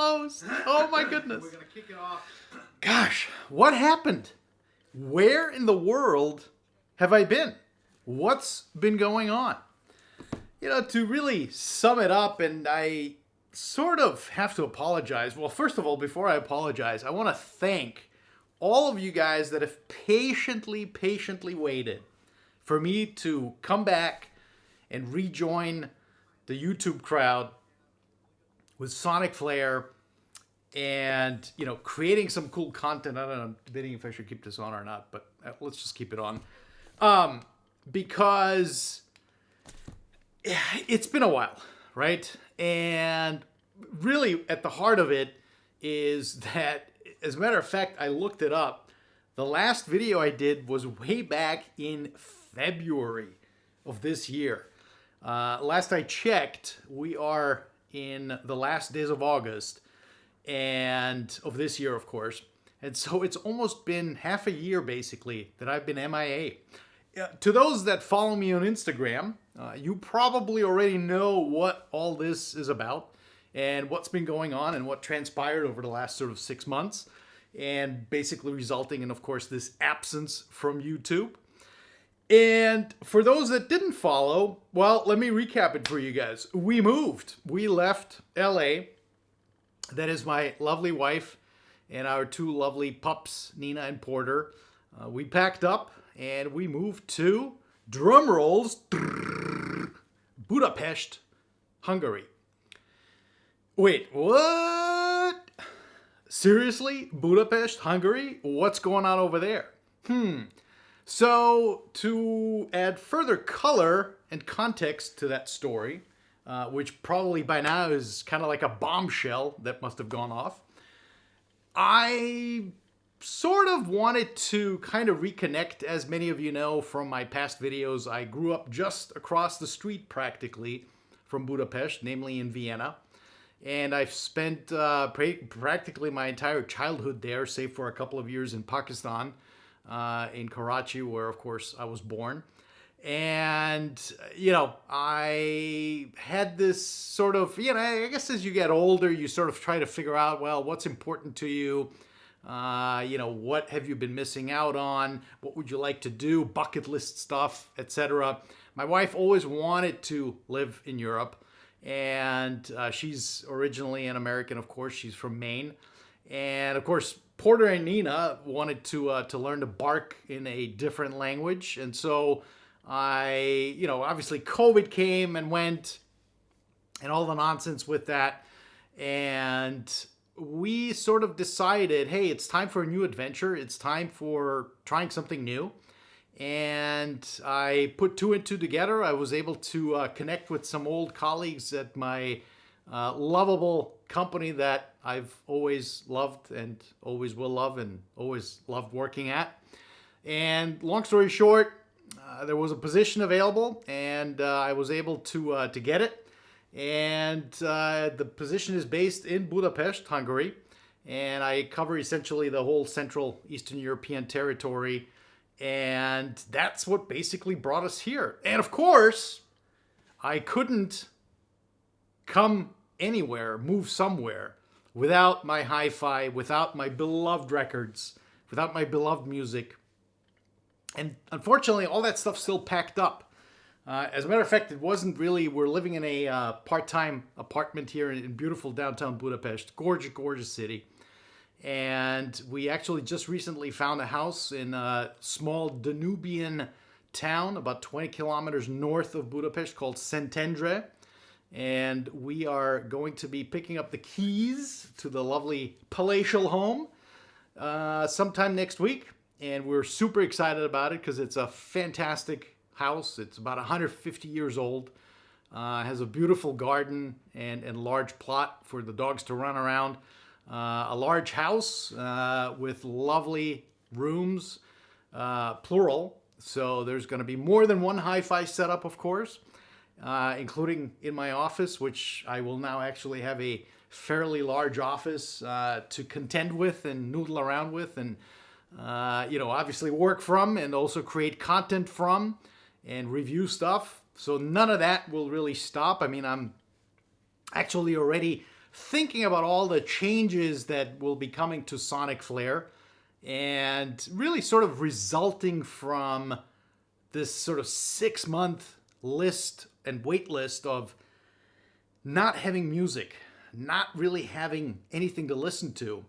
close. Oh my goodness. We're going to kick it off. Gosh, what happened? Where in the world have I been? What's been going on? You know, to really sum it up, and I sort of have to apologize. Well, first of all, before I apologize, I want to thank all of you guys that have patiently waited for me to come back and rejoin the YouTube crowd with SonicFlare and, you know, creating some cool content. I don't know, I'm debating if I should keep this on or not, but let's just keep it on. Because it's been a while, right? And really at the heart of it is that, as a matter of fact, I looked it up. The last video I did was way back in February of this year. Last I checked, we are in the last days of August and of this year, of course. And so it's almost been half a year, basically, that I've been MIA. To those that follow me on Instagram, you probably already know what all this is about and what's been going on and what transpired over the last sort of 6 months, and basically resulting in, of course, this absence from YouTube. And for those that didn't follow, well, let me recap it for you guys. We moved. We left LA. That is my lovely wife and our two lovely pups, Nina and Porter. We packed up and we moved to, drum rolls, Budapest, Hungary. Wait, what? Seriously? Budapest, Hungary? What's going on over there? So, to add further color and context to that story, which probably by now is kind of like a bombshell that must have gone off, I sort of wanted to kind of reconnect. As many of you know from my past videos, I grew up just across the street practically from Budapest, namely in Vienna. And I've spent practically my entire childhood there, save for a couple of years in Pakistan, in Karachi, where, of course, I was born. And, you know, I had this sort of, you know, I guess as you get older, you sort of try to figure out, well, what's important to you? You know, what have you been missing out on? What would you like to do? Bucket list stuff, etc. My wife always wanted to live in Europe. And she's originally an American, of course. She's from Maine. And, of course, Porter and Nina wanted to learn to bark in a different language. And so you know, obviously COVID came and went and all the nonsense with that. And we sort of decided, hey, it's time for a new adventure. It's time for trying something new. And I put two and two together. I was able to connect with some old colleagues at my lovable company that I've always loved and always will love and always loved working at. And long story short, there was a position available, and I was able to get it. And the position is based in Budapest, Hungary, and I cover essentially the whole Central Eastern European territory. And that's what basically brought us here. And of course, I couldn't come anywhere, move somewhere, without my HiFi, without my beloved records, without my beloved music. And unfortunately, all that stuff's still packed up. As a matter of fact, it wasn't really, we're living in a part-time apartment here in beautiful downtown Budapest. Gorgeous, gorgeous city. And we actually just recently found a house in a small Danubian town about 20 kilometers north of Budapest called Szentendre. And we are going to be picking up the keys to the lovely palatial home sometime next week. And we're super excited about it because it's a fantastic house. It's about 150 years old. Has a beautiful garden and large plot for the dogs to run around. A large house with lovely rooms, plural. So there's going to be more than one HiFi setup, of course, including in my office, which I will now actually have a fairly large office to contend with and noodle around with and you know, obviously work from and also create content from and review stuff. So none of that will really stop. I mean, I'm actually already thinking about all the changes that will be coming to SonicFlare, and really sort of resulting from this sort of 6-month list and wait list of not having music, not really having anything to listen to.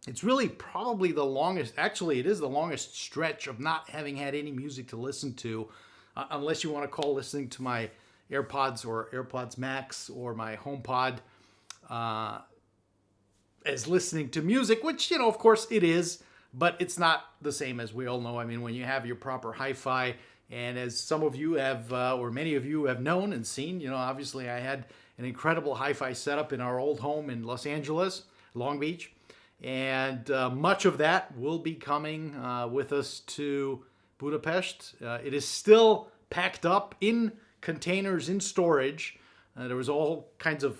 It's really probably the longest, actually it is the longest stretch of not having had any music to listen to, unless you want to call listening to my AirPods or AirPods Max or my HomePod as listening to music, which, you know, of course it is, but it's not the same, as we all know. I mean, when you have your proper hi-fi, and as some of you have, or many of you have known and seen, you know, obviously I had an incredible hi-fi setup in our old home in Los Angeles, Long Beach, and much of that will be coming with us to Budapest. It is still packed up in containers in storage. There was all kinds of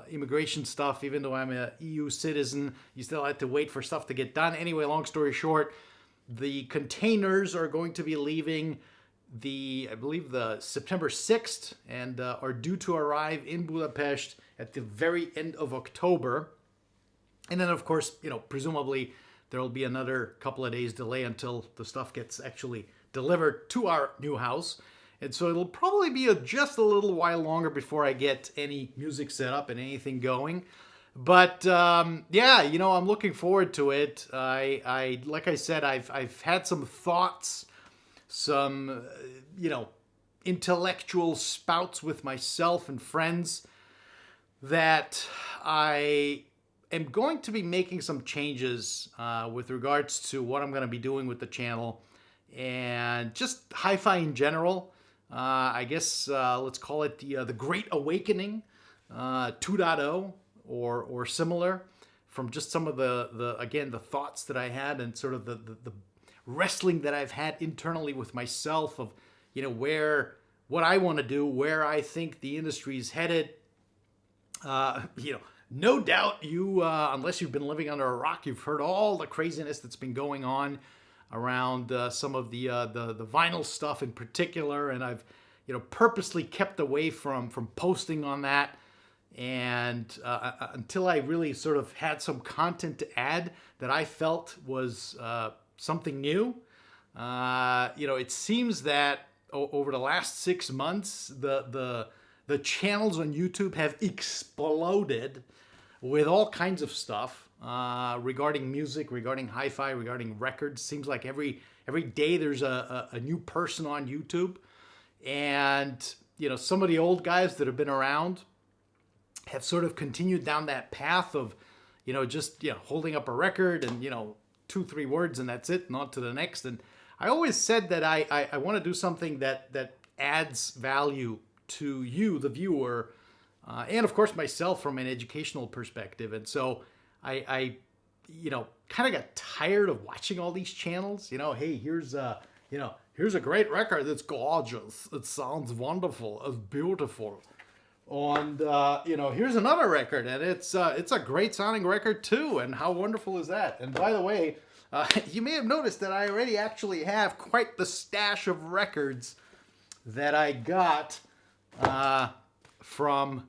immigration stuff. Even though I'm an EU citizen, you still had to wait for stuff to get done. Anyway, long story short, the containers are going to be leaving I believe the September 6th, and are due to arrive in Budapest at the very end of October. And then, of course, you know, presumably there will be another couple of days delay until the stuff gets actually delivered to our new house. And so it'll probably be just a little while longer before I get any music set up and anything going. But yeah, you know, I'm looking forward to it. I like I said, I've had some thoughts, some you know, intellectual spouts with myself and friends that I am going to be making some changes with regards to what I'm going to be doing with the channel and just hi-fi in general. I guess let's call it the Great Awakening 2.0 or similar, from just some of the again, the thoughts that I had and sort of the wrestling that I've had internally with myself of, you know, what I want to do, where I think the industry's headed. You know, no doubt you, unless you've been living under a rock, you've heard all the craziness that's been going on around some of the vinyl stuff in particular, and I've, you know, purposely kept away from posting on that, and until I really sort of had some content to add that I felt was something new. You know, it seems that over the last 6 months, the channels on YouTube have exploded with all kinds of stuff regarding music, regarding hi-fi, regarding records. Seems like every day there's a new person on YouTube. And, you know, some of the old guys that have been around have sort of continued down that path of, you know, just, you know, holding up a record and, you know, 2-3 words and that's it, and on to the next. And I always said that I want to do something that adds value to you, the viewer, and of course myself from an educational perspective. And so I you know, kind of got tired of watching all these channels. You know, hey, here's a great record that's gorgeous. It sounds wonderful. It's beautiful. And you know, here's another record, and it's a great sounding record too. And how wonderful is that? And by the way, you may have noticed that I already actually have quite the stash of records that I got from,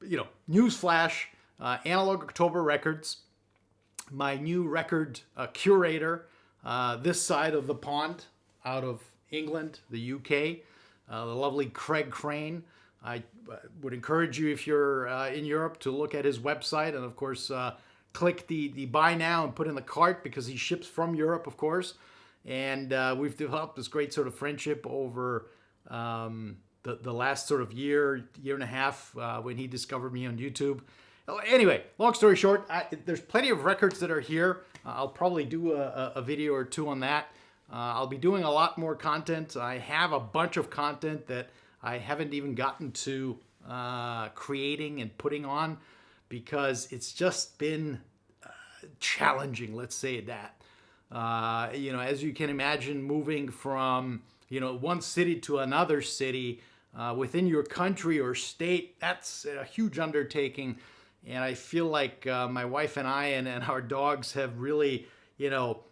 you know, newsflash, Analog October Records, my new record curator this side of the pond, out of England, the UK, the lovely Craig Crane. I would encourage you, if you're in Europe, to look at his website, and of course click the buy now and put in the cart, because he ships from Europe, of course. And we've developed this great sort of friendship over the last sort of year and a half when he discovered me on YouTube. Anyway, long story short, there's plenty of records that are here. I'll probably do a video or two on that. I'll be doing a lot more content. I have a bunch of content that I haven't even gotten to creating and putting on, because it's just been challenging, let's say that. You know, as you can imagine, moving from, you know, one city to another city within your country or state, that's a huge undertaking. And I feel like my wife and I and our dogs have really, you know,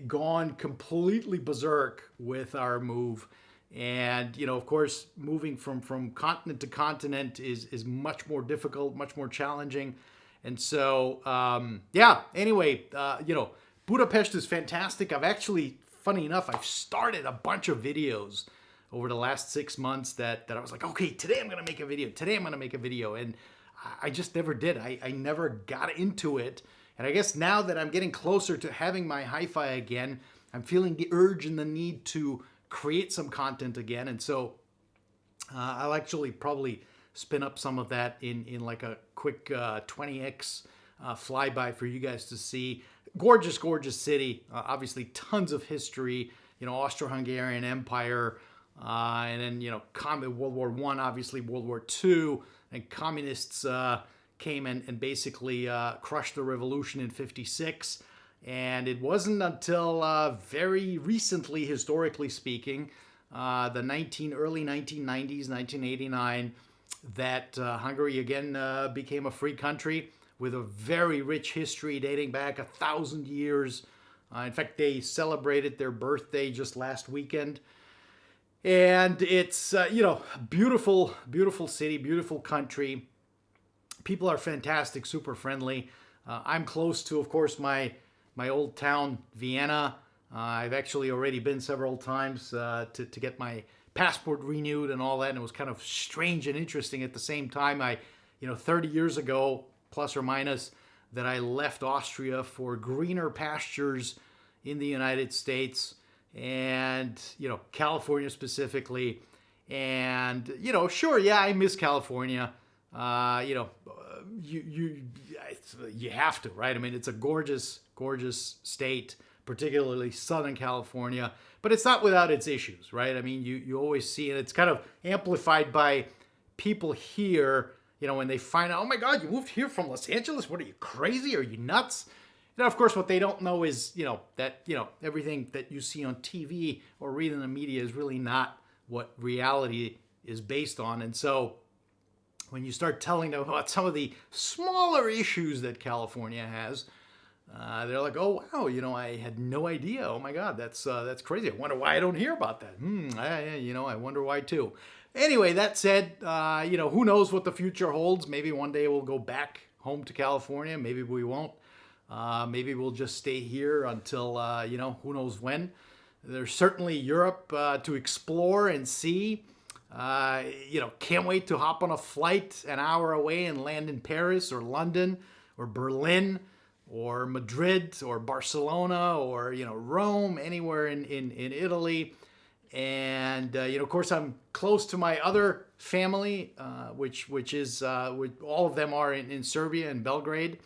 gone completely berserk with our move. And, of course, moving from continent to continent is much more difficult, much more challenging. And so, yeah, anyway, Budapest is fantastic. I've actually, funny enough, I've started a bunch of videos over the last 6 months that I was like, okay, today I'm going to make a video. Today I'm going to make a video. And I just never did. I never got into it. And I guess now that I'm getting closer to having my HiFi again, I'm feeling the urge and the need to create some content again. And so I'll actually probably spin up some of that in like a quick 20x flyby for you guys to see. Gorgeous, gorgeous city. Obviously, tons of history. Austro-Hungarian Empire, and then World War I, obviously World War II, and communists came and basically crushed the revolution in '56. And it wasn't until very recently, historically speaking, the early 1990s, 1989, that Hungary again became a free country with a very rich history dating back 1,000 years. In fact, they celebrated their birthday just last weekend. And it's, beautiful, beautiful city, beautiful country. People are fantastic, super friendly. I'm close to, of course, my old town, Vienna. I've actually already been several times to get my passport renewed and all that, and it was kind of strange and interesting at the same time. 30 years ago, plus or minus, that I left Austria for greener pastures in the United States and, California specifically. And, sure, yeah, I miss California. You have to, right? I mean, it's a gorgeous, gorgeous state, particularly Southern California, but it's not without its issues, right? I mean, you always see, and it's kind of amplified by people here, when they find out, oh my God, you moved here from Los Angeles? What are you, crazy? Are you nuts? Of course, what they don't know is, that, everything that you see on TV or read in the media is really not what reality is based on. And so when you start telling them about some of the smaller issues that California has, they're like, oh, wow, I had no idea. Oh my God, that's crazy. I wonder why I don't hear about that. I wonder why too. Anyway, that said, who knows what the future holds. Maybe one day we'll go back home to California. Maybe we won't. Maybe we'll just stay here until, who knows when. There's certainly Europe to explore and see. Can't wait to hop on a flight an hour away and land in Paris or London or Berlin or Madrid or Barcelona or, Rome, anywhere in Italy. And, of course, I'm close to my other family, which is, all of them are in Serbia and Belgrade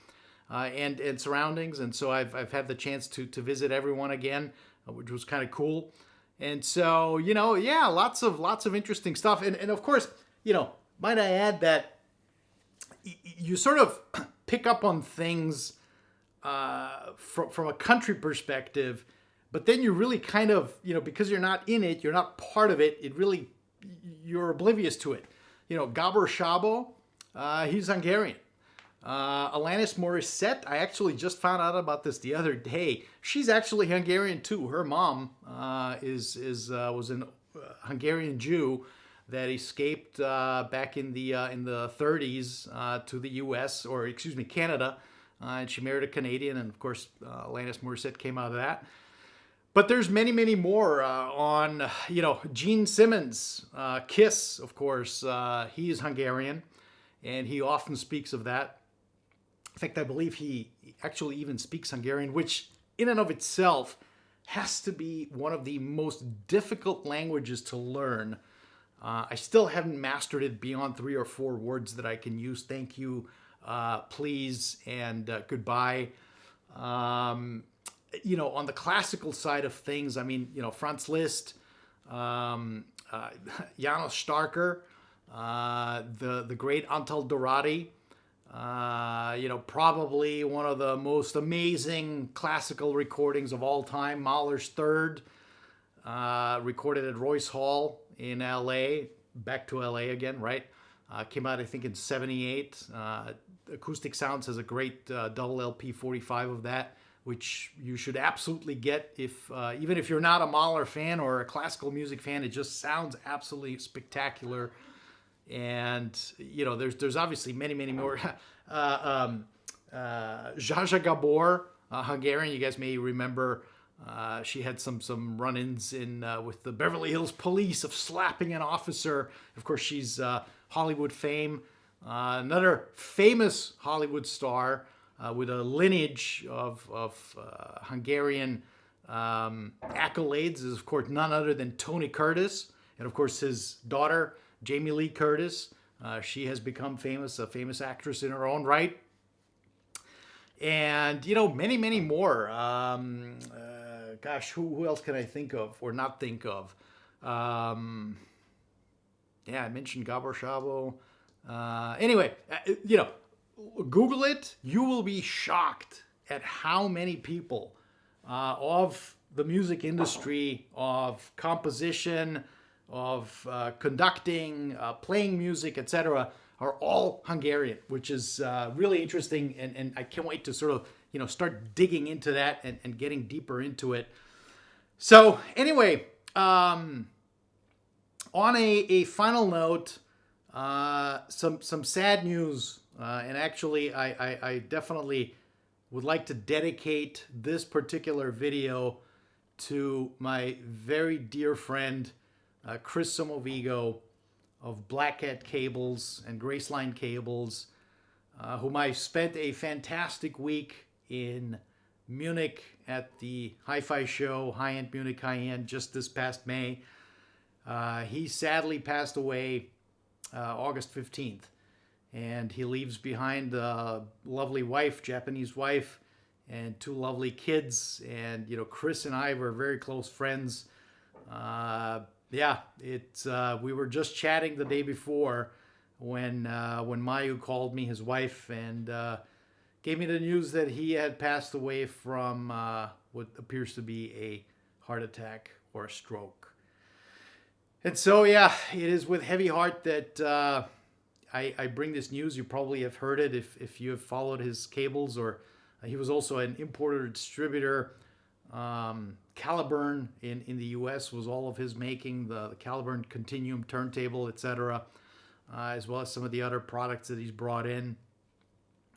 and surroundings. And so I've had the chance to visit everyone again, which was kind of cool. And so, yeah, lots of interesting stuff. And of course, might I add that you sort of pick up on things from a country perspective, but then you really kind of, because you're not in it, you're not part of it, you're oblivious to it. Gabor Szabo, he's Hungarian. Alanis Morissette, I actually just found out about this the other day. She's actually Hungarian too. Her mom was an Hungarian Jew that escaped back in the 30s to the U.S. or Canada, and she married a Canadian, and of course Alanis Morissette came out of that. But there's many, many more on Gene Simmons, Kiss, of course. He is Hungarian, and he often speaks of that. In fact, I believe he actually even speaks Hungarian, which in and of itself has to be one of the most difficult languages to learn. I still haven't mastered it beyond 3 or 4 words that I can use. Thank you, please, and goodbye. On the classical side of things, I mean, Franz Liszt, Janos Starker, the great Antal Dorati, probably one of the most amazing classical recordings of all time, Mahler's Third, recorded at Royce Hall in LA, back to LA again, right? Came out, I think, in 78. Acoustic Sounds has a great double LP 45 of that. which you should absolutely get if even if you're not a Mahler fan or a classical music fan. It just sounds absolutely spectacular. And there's obviously many more. Zsa Gabor, Hungarian. You guys may remember she had some run-ins with the Beverly Hills Police of slapping an officer. Of course, she's Hollywood fame. Another famous Hollywood star with a lineage of Hungarian accolades is, of course, none other than Tony Curtis. And, of course, his daughter, Jamie Lee Curtis. She has become famous, a famous actress in her own right. And, many more. Who else can I think of or not think of? I mentioned Gabor Szabo. Anyway, Google it. You will be shocked at how many people of the music industry, of composition, of conducting, playing music, etc., are all Hungarian, which is really interesting, and I can't wait to sort of start digging into that and getting deeper into it. So anyway, on a final note, some sad news, and actually I definitely would like to dedicate this particular video to my very dear friend Chris Sommovigo of Black Cat Cables and Graceline Cables, whom I spent a fantastic week in Munich at the HiFi show, High-End Munich High-End, just this past May. He sadly passed away August 15th, and he leaves behind a lovely wife, Japanese wife, and two lovely kids. And Chris and I were very close friends. We were just chatting the day before when Mayu called me, his wife, and gave me the news that he had passed away from what appears to be a heart attack or a stroke. And so, it is with heavy heart that I bring this news. You probably have heard it if you have followed his cables, or he was also an importer distributor. Caliburn in the U.S. was all of his making, the Caliburn Continuum turntable, etc., as well as some of the other products that he's brought in.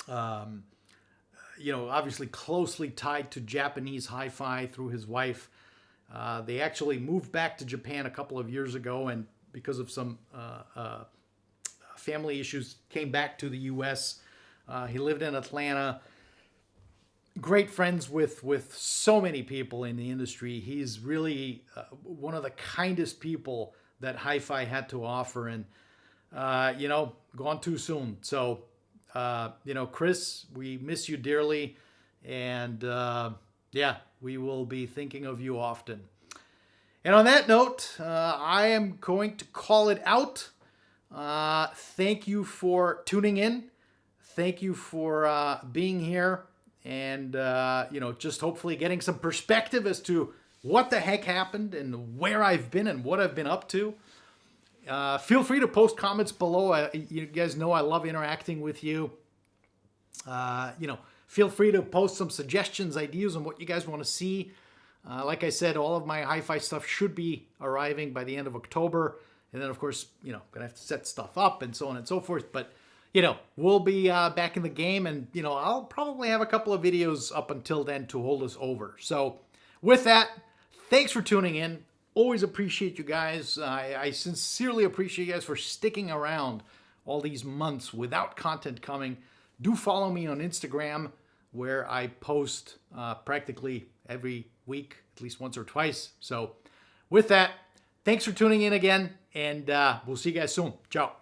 Obviously closely tied to Japanese hi-fi through his wife. They actually moved back to Japan a couple of years ago, and because of some family issues, came back to the U.S. He lived in Atlanta. Great friends with so many people in the industry. He's really one of the kindest people that hi-fi had to offer, and gone too soon. So Chris, we miss you dearly, and we will be thinking of you often. And on that note, I am going to call it out. Thank you for tuning in. Thank you for being here. And, just hopefully getting some perspective as to what the heck happened and where I've been and what I've been up to. Feel free to post comments below. You guys know I love interacting with you. Feel free to post some suggestions, ideas on what you guys want to see. Like I said, all of my hi-fi stuff should be arriving by the end of October. And then, of course, going to have to set stuff up and so on and so forth. But we'll be back in the game, and, I'll probably have a couple of videos up until then to hold us over. So with that, thanks for tuning in. Always appreciate you guys. I sincerely appreciate you guys for sticking around all these months without content coming. Do follow me on Instagram, where I post practically every week, at least once or twice. So with that, thanks for tuning in again, and we'll see you guys soon. Ciao.